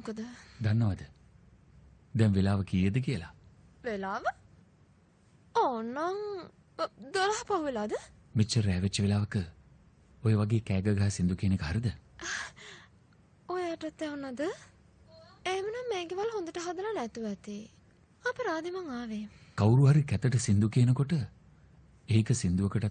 මොකද? දන්නවද? දැන් වෙලාව කීයද කියලා? වෙලාව? ඕනම් 12 පහ වෙලාද? මෙච්චර රැ වෙච්ච වෙලාවක ඔය වගේ කෑග ගහ සින්දු කියන එක හරිද? ඔයාටත් ඇහුණද? එහෙමනම් මේ ගෙවල් හොඳට හදලා නැතුව ඇති. අපරාධෙ මං ආවේ. කවුරු හරි කැතට සින්දු කියනකොට ඒක සින්දුවකට